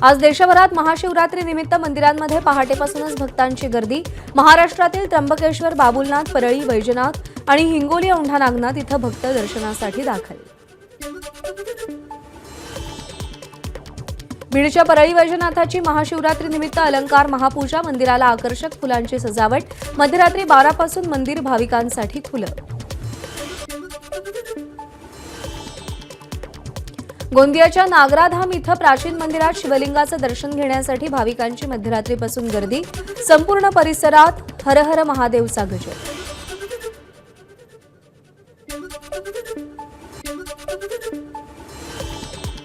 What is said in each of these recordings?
आज देशभरात महाशिवरात्री निमित्त मंदिरांमध्ये पहाटेपासूनच भक्तांची गर्दी। महाराष्ट्रातील त्र्यंबकेश्वर, बाबुलनाथ, परळी, वैजनाथ आणि हिंगोली, औंढा नागनाथ इथं भक्त दर्शनासाठी दाखल। बीडच्या परळी वैजनाथाची महाशिवरात्री निमित्त अलंकार महापूजा, मंदिराला आकर्षक फुलांची सजावट। मध्यरात्री 12 पासून मंदिर भाविकांसाठी खुलं। गोंदियाच्या नागराधाम इथं प्राचीन मंदिरात शिवलिंगाचं दर्शन घेण्यासाठी भाविकांची मध्यरात्रीपासून गर्दी। संपूर्ण परिसरात हर हर महादेवचा गजर।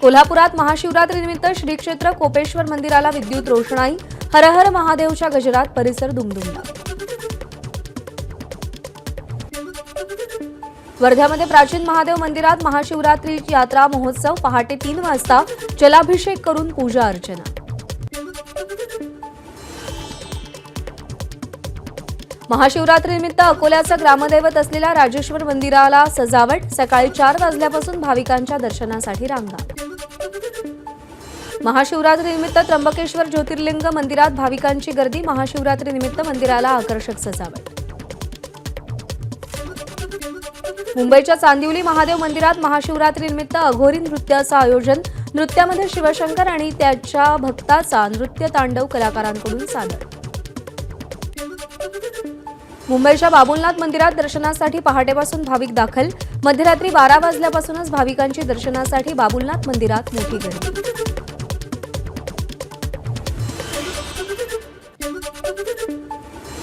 कोल्हापुरात महाशिवरात्रीनिमित्त श्री क्षेत्र कोपेश्वर मंदिराला विद्युत रोषणाई। हर हर महादेवच्या गजरात परिसर दुमदुमला। वर्ध्यामध्ये प्राचीन महादेव मंदिरात महाशिवरात्री यात्रा महोत्सव। पहाटे 3 वाजता जलाभिषेक करून पूजा अर्चना। महाशिवरात्रीनिमित्त अकोल्याचं ग्रामदैवत असलेल्या राजेश्वर मंदिराला सजावट। सकाळी 4 वाजल्यापासून भाविकांच्या दर्शनासाठी रांगा। महाशिवरात्रीनिमित्त त्र्यंबकेश्वर ज्योतिर्लिंग मंदिरात भाविकांची गर्दी। महाशिवरात्रीनिमित्त मंदिराला आकर्षक सजावट। मुंबईच्या चांदिवली महादेव मंदिरात महाशिवरात्रीनिमित्त अघोरी नृत्याचं आयोजन। नृत्यामध्ये शिवशंकर आणि त्याच्या भक्ताचा नृत्य तांडव कलाकारांकडून सादर। मुंबईच्या बाबुलनाथ मंदिरात दर्शनासाठी पहाटेपासून भाविक दाखल। मध्यरात्री 12 वाजल्यापासूनच भाविकांची दर्शनासाठी बाबुलनाथ मंदिरात मोठी गर्दी।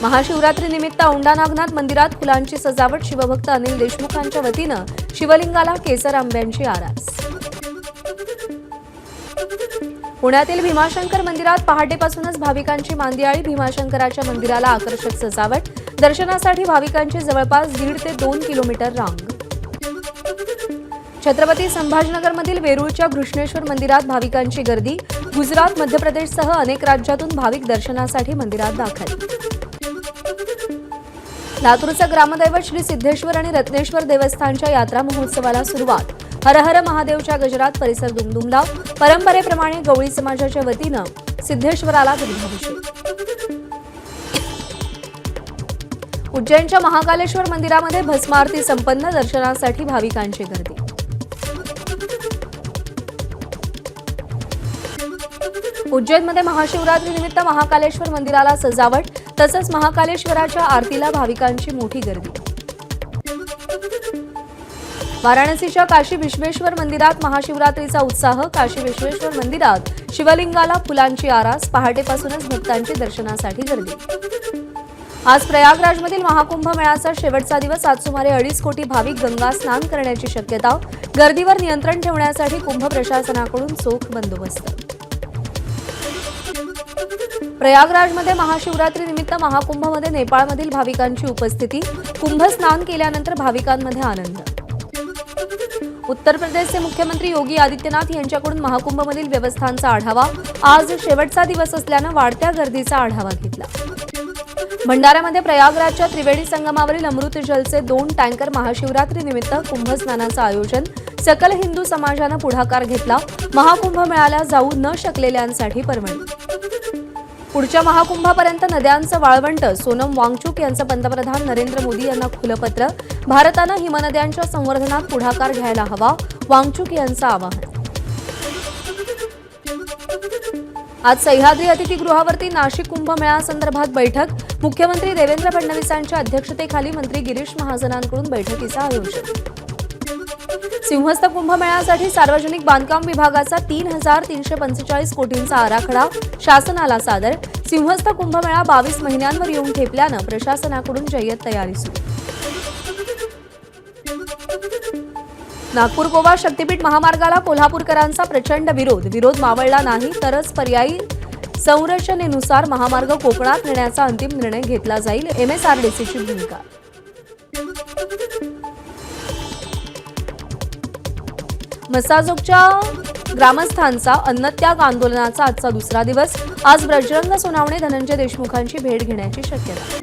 महाशिवरात्रीनिमित्त औंढा नागनाथ मंदिरात फुलांची सजावट। शिवभक्त अनिल देशमुखांच्या वतीनं शिवलिंगाला केसर आंब्यांची आरास। पुण्यातील भीमाशंकर मंदिरात पहाटेपासूनच भाविकांची मांदियाळी। भीमाशंकराच्या मंदिराला आकर्षक सजावट। दर्शनासाठी भाविकांची जवळपास 1.5 ते 2 किलोमीटर रांग। छत्रपती संभाजीनगरमधील वेरूळच्या घृष्णेश्वर मंदिरात भाविकांची गर्दी। गुजरात, मध्य प्रदेशसह अनेक राज्यातून भाविक दर्शनासाठी मंदिरात दाखल। लातूरचं ग्रामदैवत श्री सिद्धेश्वर आणि रत्नेश्वर देवस्थानच्या यात्रा महोत्सवाला सुरुवात। हर हर महादेवच्या गजरात परिसर दुमदुमला। परंपरेप्रमाणे गवळी समाजाच्या वतीनं सिद्धेश्वराला दुग्धाभिषेक। उज्जैनच्या महाकालेश्वर मंदिरामध्ये भस्मारती संपन्न। दर्शनासाठी भाविकांची गर्दी। उज्जैनमध्ये महाशिवरात्रीनिमित्त महाकालेश्वर मंदिराला सजावट। तसंच महाकालेश्वराच्या आरतीला भाविकांची मोठी गर्दी। वाराणसीच्या काशी विश्वेश्वर मंदिरात महाशिवरात्रीचा उत्साह। काशी विश्वेश्वर मंदिरात शिवलिंगाला फुलांची आरास। पहाटेपासूनच भक्तांची दर्शनासाठी गर्दी। आज प्रयागराजमधील महाकुंभ मेळ्याचा शेवटचा दिवस। आज सुमारे 2.5 कोटी भाविक गंगा स्नान करण्याची शक्यता। गर्दीवर नियंत्रण ठेवण्यासाठी कुंभ प्रशासनाकडून चोख बंदोबस्त। प्रयागराजमध्ये महाशिवरात्रीनिमित्त महाकुंभमध्ये नेपाळमधील भाविकांची उपस्थिती। कुंभ स्नान केल्यानंतर भाविकांमध्ये आनंद। उत्तर प्रदेशचे मुख्यमंत्री योगी आदित्यनाथ यांच्याकडून महाकुंभमधील व्यवस्थांचा आढावा। आज शेवटचा दिवस असल्यानं वाढत्या गर्दीचा आढावा घेतला। भंडाऱ्यामध्ये प्रयागराजच्या त्रिवेणी संगमावरील अमृत जलचे 2 टँकर महाशिवरात्रीनिमित्त कुंभ स्नानाचं आयोजन। सकल हिंदू समाजानं पुढाकार घेतला। महाकुंभ मेळ्याला जाऊ न शकलेल्यांसाठी पर्वणी। पुढच्या महाकुंभापर्यंत नद्यांचं वाळवंट। सोनम वांगचुक यांचं पंतप्रधान नरेंद्र मोदी यांना खुलं पत्र। भारतानं हिमनद्यांच्या संवर्धनात पुढाकार घ्यायला हवा, वांगचुक यांचं आवाहन। आज सह्याद्री अतिथीगृहावरती नाशिक कुंभमेळ्यासंदर्भात बैठक। मुख्यमंत्री देवेंद्र फडणवीसांच्या अध्यक्षतेखाली मंत्री गिरीश महाजनांकडून बैठकीचं आयोजन। सिंहस्थ कुंभमेळ्यासाठी सार्वजनिक बांधकाम विभागाचा 3,345 कोटींचा आराखडा शासनाला सादर। सिंहस्थ कुंभमेळा 22 महिन्यांवर येऊन ठेपल्यानं प्रशासनाकडून जय्यत तयारी सुरू। नागपूर गोवा शक्तीपीठ महामार्गाला कोल्हापूरकरांचा प्रचंड विरोध मावळला नाही तरच पर्यायी संरचनेनुसार महामार्ग कोकणात नेण्याचा अंतिम निर्णय घेतला जाईल। MSRDCची भूमिका। मसाजोगच्या ग्रामस्थांचा अन्नत्याग आंदोलनाचा आजचा दुसरा दिवस। आज बजरंग सोनावणे, धनंजय देशमुखांची भेट घेण्याची शक्यता।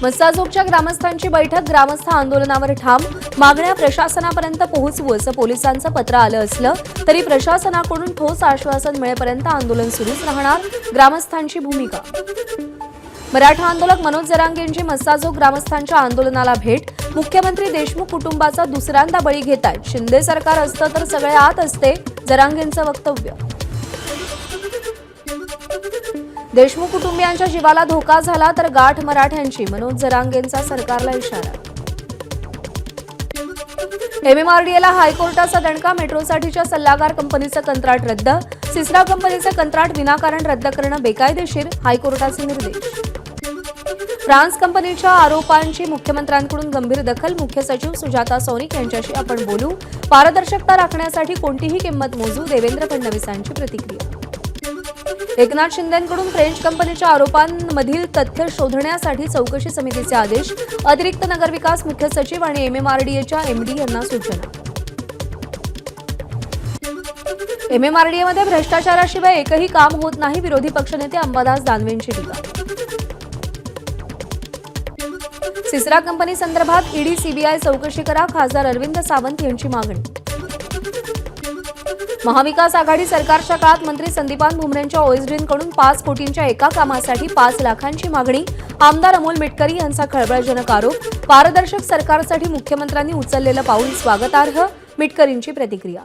मस्साजोगच्या ग्रामस्थांची बैठक, ग्रामस्थ आंदोलनावर ठाम, मागण्या प्रशासनापर्यंत पोहोचवू असं पोलिसांचं पत्र आलं असलं तरी प्रशासनाकडून ठोस आश्वासन मिळेपर्यंत आंदोलन सुरूच राहणार, ग्रामस्थांची भूमिका. मराठा आंदोलक मनोज जरांगेंची मस्साजोग ग्रामस्थांच्या आंदोलनाला भेट, मुख्यमंत्री देशमुख कुटुंबाचा दुसऱ्यांदा बळी घेतायत, शिंदे सरकार असतं तर सगळे आत असते, जरांगेंचं वक्तव्य. देशमुख कुटुंबियांच्या जीवाला धोका झाला तर गाठ मराठ्यांची, मनोज जरांगेंचा सरकारला इशारा. MMRDAला हायकोर्टाचा दणका, मेट्रोसाठीच्या सल्लागार कंपनीचं कंत्राट रद्द, सिसरा कंपनीचं कंत्राट विनाकारण रद्द करणं बेकायदेशीर, हायकोर्टाचे निर्देश. फ्रान्स कंपनीच्या आरोपांची मुख्यमंत्र्यांकडून गंभीर दखल, मुख्य सचिव सुजाता सौनिक यांच्याशी आपण बोलू, पारदर्शकता राखण्यासाठी कोणतीही किंमत मोजू, देवेंद्र फडणवीसांची प्रतिक्रिया. एकनाथ शिंदेंकडून फ्रेंच कंपनीच्या आरोपांमधील तथ्य शोधण्यासाठी चौकशी समितीचे आदेश, अतिरिक्त नगरविकास मुख्य सचिव आणि MMRDAच्या MD यांना सूचना. MMRDAमध्ये भ्रष्टाचाराशिवाय एकही काम होत नाही, विरोधी पक्षनेते अंबादास दानवेंची टीका. सिसरा कंपनी संदर्भात ED CBI चौकशी करा, खासदार अरविंद सावंत यांची मागणी. महाविकास आघाडी सरकारच्या काळात मंत्री संदीपान भुमरेंच्या OSDकडून 5 कोटींच्या एका कामासाठी 5 लाखांची मागणी, आमदार अमोल मिटकरी यांचा खळबळजनक आरोप, पारदर्शक सरकारसाठी मुख्यमंत्र्यांनी उचललेलं पाऊल स्वागतार्ह, मिटकरींची प्रतिक्रिया.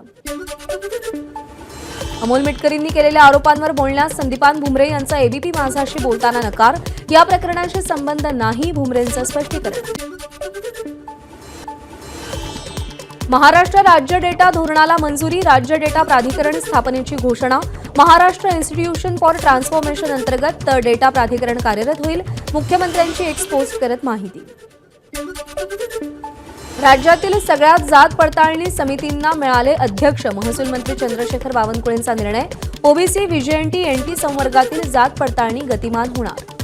अमोल मिटकरींनी केलेल्या आरोपांवर बोलण्यास संदीपान भुमरे यांचा ABP माझाशी बोलताना नकार, या प्रकरणाशी संबंध नाही, भुमरेंचं स्पष्टीकरण. महाराष्ट्र राज्य डेटा धोरणाला मंजुरी, राज्य डेटा प्राधिकरण स्थापनेची घोषणा, महाराष्ट्र इन्स्टिट्यूशन फॉर ट्रान्सफॉर्मेशन अंतर्गत डेटा प्राधिकरण कार्यरत होईल, मुख्यमंत्र्यांची एक पोस्ट करत माहिती. राज्यातील सगळ्यात जात पडताळणी समितींना मिळाले अध्यक्ष, महसूल मंत्री चंद्रशेखर बावनकुळेंचा निर्णय, OBC, VJNT, NT संवर्गातील जात पडताळणी गतिमान होणार.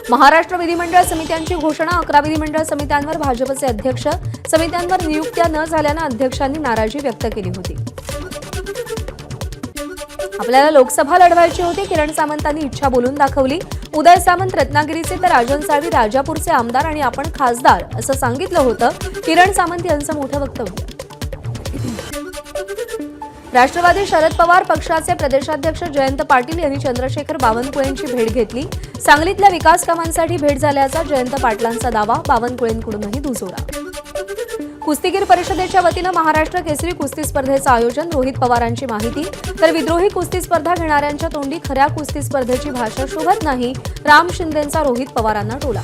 महाराष्ट्र विधिमंडळ समित्यांची घोषणा, 11 विधिमंडळ समित्यांवर भाजपचे अध्यक्ष, समित्यांवर नियुक्त्या न झाल्यानं अध्यक्षांनी नाराजी व्यक्त केली होती. आपल्याला लोकसभा लढवायची होती, किरण सामंतांनी इच्छा बोलून दाखवली, उदय सामंत रत्नागिरीचे तर राजन साळवी राजापूरचे आमदार आणि आपण खासदार असं सांगितलं होतं, किरण सामंत यांचं मोठं वक्तव्य. राष्ट्रवादी शरद पवार पक्षाचे प्रदेशाध्यक्ष जयंत पाटील यांनी चंद्रशेखर बावनकुळेंची भेट घेतली, सांगलीतल्या विकास कामांसाठी भेट झाल्याचा जयंत पाटलांचा दावा, बावनकुळेंकडूनही दुजोरा. कुस्तीगीर परिषदेच्या वतीनं महाराष्ट्र केसरी कुस्ती स्पर्धेचं आयोजन, रोहित पवारांची माहिती, तर विद्रोही कुस्ती स्पर्धा घेणाऱ्यांच्या तोंडी खऱ्या कुस्ती स्पर्धेची भाषा शोभत नाही, राम शिंदेंचा रोहित पवारांना टोला.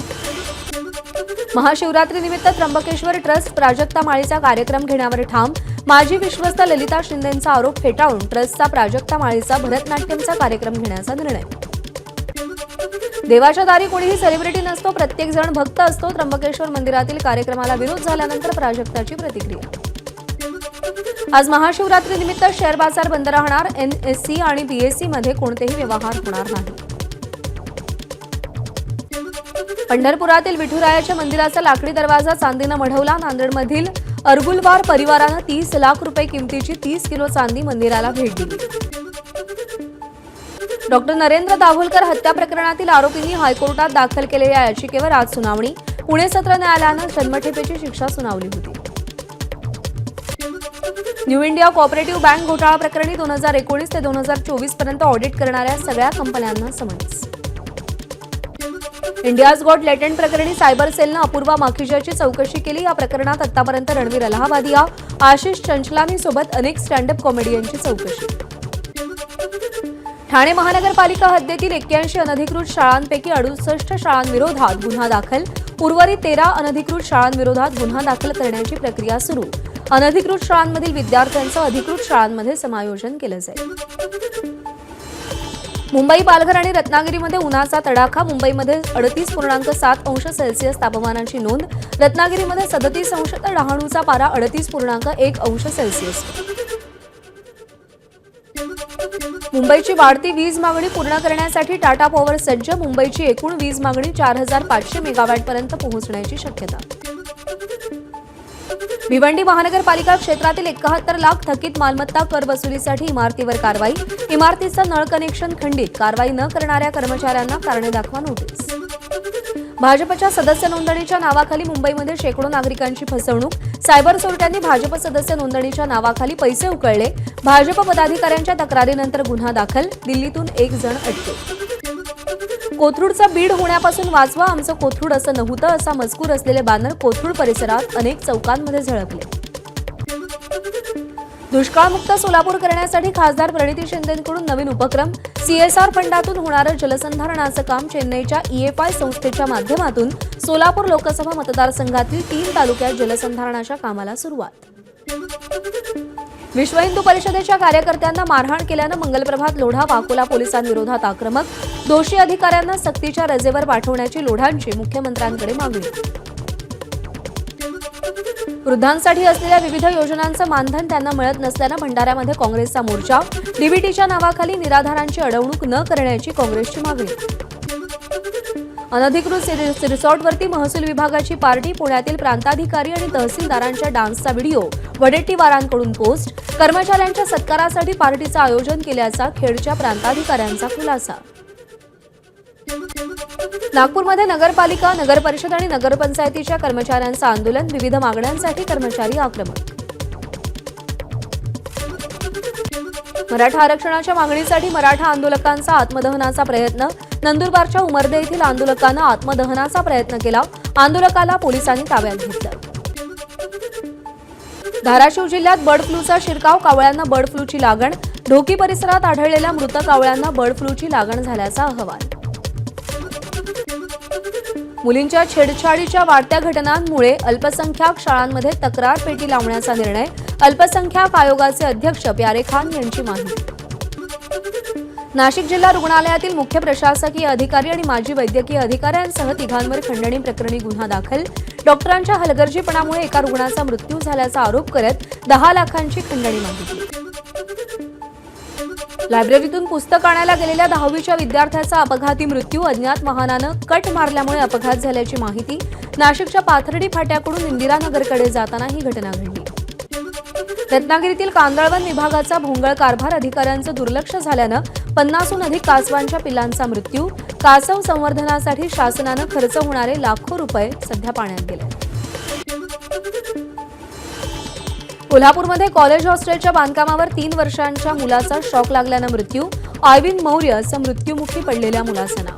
महाशिवरात्रीनिमित्त त्र्यंबकेश्वर ट्रस्ट प्राजक्ता माळीचा कार्यक्रम घेण्यावर ठाम, माजी विश्वस्त ललिता शिंदेंचा आरोप फेटाळून ट्रस्टचा प्राजक्ता माळीचा भरतनाट्यमचा कार्यक्रम घेण्याचा निर्णय. देवाच्या दारी कोणीही सेलिब्रिटी नसतो, प्रत्येक जण भक्त असतो, त्र्यंबकेश्वर मंदिरातील कार्यक्रमाला विरोध झाल्यानंतर प्राजक्ताची प्रतिक्रिया. आज महाशिवरात्रीनिमित्त शेअर बाजार बंद राहणार, NSE आणि BSE मध्ये कोणतेही व्यवहार होणार नाही. पंढरपुरातील विठुरायाच्या मंदिराचा लाकडी दरवाजा चांदीनं मढवला, नांदेडमधील अर्गुलवार परिवारानं 30 लाख रुपये किमतीची 30 किलो चांदी मंदिराला भेट दिली. डॉक्टर नरेंद्र दाभोलकर हत्या प्रकरणातील आरोपींनी हायकोर्टात दाखल केलेल्या याचिकेवर आज सुनावणी, पुणे सत्र न्यायालयानं जन्मठेपेची शिक्षा सुनावली होती. न्यू इंडिया कोऑपरेटिव्ह बँक घोटाळा प्रकरणी 2019 ते 2024 पर्यंत ऑडिट करणाऱ्या सगळ्या कंपन्यांना समन्स. इंडियाज गॉट लेटेंट प्रकरणी सायबर सेलनं अपूर्वा माखीजाची चौकशी केली, या प्रकरणात आतापर्यंत रणवीर अलाहाबादिया, आशिष चंचलानी सोबत अनेक स्टँडअप कॉमेडियनची चौकशी. ठाणे महानगरपालिका हद्दीतील 81 अनधिकृत शाळांपैकी 68 शाळांविरोधात गुन्हा दाखल, उर्वरित 13 अनधिकृत शाळांविरोधात गुन्हा दाखल करण्याची प्रक्रिया सुरू. अनधिकृत शाळांमधील विद्यार्थ्यांचं अधिकृत शाळांमध्ये समायोजन केलं जाईल. मुंबई, पालघर आणि रत्नागिरीमध्ये उन्हाचा तडाखा, मुंबईमध्ये 38.7 अंश सेल्सिअस तापमानाची नोंद, रत्नागिरीमध्ये 37 अंश तर डहाणूचा पारा 38.1 अंश सेल्सिअस. मुंबईची वाढती वीज मागणी पूर्ण करण्यासाठी टाटा पॉवर सज्ज, मुंबईची एकूण वीज मागणी 4500 मेगावॅटपर्यंत पोहोचण्याची शक्यता. भिवंडी महानगरपालिका क्षेत्रातील 71 लाख थकीत मालमत्ता कर वसुलीसाठी इमारतीवर कारवाई, इमारतीचं नळ कनेक्शन खंडित, कारवाई न करणाऱ्या कर्मचाऱ्यांना कारणे दाखवा नोटीस. भाजपच्या सदस्य नोंदणीच्या नावाखाली मुंबईमध्ये शेकडो नागरिकांची फसवणूक. सायबर चोरट्यांनी भाजप सदस्य नोंदणीच्या नावाखाली पैसे उकळले. भाजप पदाधिकाऱ्यांच्या तक्रारीनंतर गुन्हा दाखल. दिल्लीतून एक जण अटकेत. कोथरूडचा बीड होण्यापासून वाचवा आमचं कोथरूड असं नव्हतं असा मजकूर असलेले बॅनर कोथरूड परिसरात अनेक चौकांमध्ये झळकले. दुष्काळमुक्त सोलापूर करण्यासाठी खासदार प्रणिती शिंदेंकडून नवीन उपक्रम. सीएसआर फंडातून होणारं जलसंधारणाचं काम चेन्नईच्या EFI संस्थेच्या माध्यमातून सोलापूर लोकसभा मतदारसंघातील 3 तालुक्यात जलसंधारणाच्या कामाला सुरुवात. विश्व हिंदू परिषदेच्या कार्यकर्त्यांना मारहाण केल्यानं मंगलप्रभात लोढा वाकोला पोलिसांविरोधात आक्रमक. दोषी अधिकाऱ्यांना सक्तीच्या रजेवर पाठवण्याची लोढांची मुख्यमंत्र्यांकडे मागणी. वृद्धांसाठी असलेल्या विविध योजनांचं मानधन त्यांना मिळत नसल्यानं भंडाऱ्यामध्ये काँग्रेसचा मोर्चा. डीबीटीच्या नावाखाली निराधारांची अडवणूक न करण्याची काँग्रेसची मागणी. अनधिकृत रिसॉर्टवरती महसूल विभागाची पार्टी. पुण्यातील प्रांताधिकारी आणि तहसीलदारांच्या डान्सचा व्हिडिओ वडेट्टीवारांकडून पोस्ट. कर्मचाऱ्यांच्या सत्कारासाठी पार्टीचं आयोजन केल्याचा खेडच्या प्रांताधिकाऱ्यांचा खुलासा. नागपूरमध्ये नगरपालिका, नगरपरिषद आणि नगरपंचायतीच्या कर्मचाऱ्यांचं आंदोलन. विविध मागण्यांसाठी कर्मचारी आक्रमक. मराठा आरक्षणाच्या मागणीसाठी मराठा आंदोलकांचा आत्मदहनाचा प्रयत्न. नंदुरबारच्या उमरदे येथील आंदोलकांनं आत्मदहनाचा प्रयत्न केला. आंदोलकाला पोलिसांनी ताब्यात घेतलं. धाराशिव जिल्ह्यात बर्ड फ्लूचा शिरकाव. कावळ्यांना बर्ड फ्लूची लागण. ढोकी परिसरात आढळलेल्या मृत कावळ्यांना बर्ड फ्लूची लागण झाल्याचा अहवाल. मुलींच्या छेडछाडीच्या वाढत्या घटनांमुळे अल्पसंख्याक शाळांमध्ये तक्रार पेटी लावण्याचा निर्णय. अल्पसंख्याक आयोगाचे अध्यक्ष प्यारे खान यांची माहिती. नाशिक जिल्हा रुग्णालयातील मुख्य प्रशासकीय अधिकारी आणि माजी वैद्यकीय अधिकाऱ्यांसह 3 खंडणी प्रकरणी गुन्हा दाखल. डॉक्टरांच्या हलगर्जीपणामुळे एका रुग्णाचा मृत्यू झाल्याचा आरोप करत 10 लाखांची खंडणी मागितली. लायब्ररीतून पुस्तक आणायला गेलेल्या 10वीच्या विद्यार्थ्याचा अपघाती मृत्यू. अज्ञात वाहनानं कट मारल्यामुळे अपघात झाल्याची माहिती. नाशिकच्या पाथर्डी फाट्याकडून इंदिरानगरकडे जाताना ही घटना घडली. रत्नागिरीतील कांदळवन विभागाचा भोंगळ कारभार. अधिकाऱ्यांचं दुर्लक्ष झाल्यानं 50हून अधिक कासवांच्या पिल्लांचा मृत्यू. कासव संवर्धनासाठी शासनानं खर्च होणारे लाखो रुपये सध्या पाण्यात गेले. कोल्हापूरमध्ये कॉलेज हॉस्टेलच्या बांधकामावर 3 वर्षांच्या मुलाचा शॉक लागल्यानं मृत्यू. आयविन मौर्य असं मृत्युमुखी पडलेल्या मुलाचं नाव.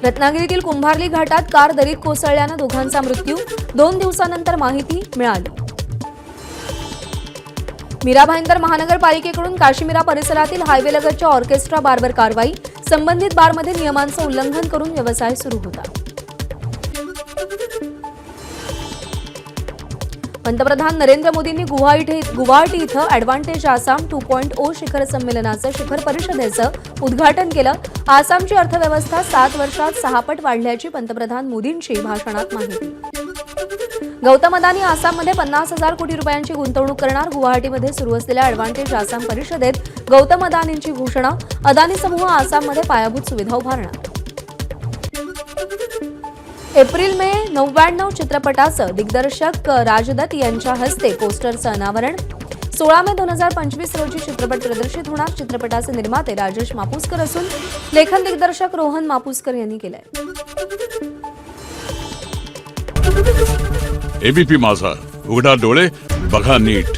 रत्नागिरीतील कुंभारली घाटात कार दरीत कोसळल्यानं दोघांचा मृत्यू. 2 दिवसानंतर माहिती मिळाली. मीरा भाईंदर महानगरपालिकेकडून काशीमीरा परिसरातील हायवेलगतच्या ऑर्केस्ट्रा बारवर कारवाई. संबंधित बारमध्ये नियमांचं उल्लंघन करून व्यवसाय सुरू होता. पंतप्रधान नरेंद्र मोदींनी गुवाहाटी इथं ॲडव्हान्टेज आसाम 2.0 शिखर संमेलनाचं शिखर परिषदेचं उद्घाटन केलं. आसामची अर्थव्यवस्था 7 वर्षात 6 पट वाढल्याची पंतप्रधान मोदींची भाषणात माहिती. गौतम अदानी आसाममध्ये 50,000 कोटी रुपयांची गुंतवणूक करणार. गुवाहाटीमध्ये सुरू असलेल्या ॲडव्हान्टेज आसाम परिषदेत गौतम अदानींची घोषणा. अदानी समूह आसाममध्ये पायाभूत सुविधा उभारणार. एप्रिल-मे 99 चित्रपटाचं दिग्दर्शक राजदत्त यांच्या हस्ते पोस्टरचं अनावरण. 16 मे 2025 रोजी चित्रपट प्रदर्शित होणार. चित्रपटाचे निर्माते राजेश मापुसकर असून लेखन दिग्दर्शक रोहन मापुसकर यांनी केलंय. एबीपी माझा, उघडा डोळे बघा नीट.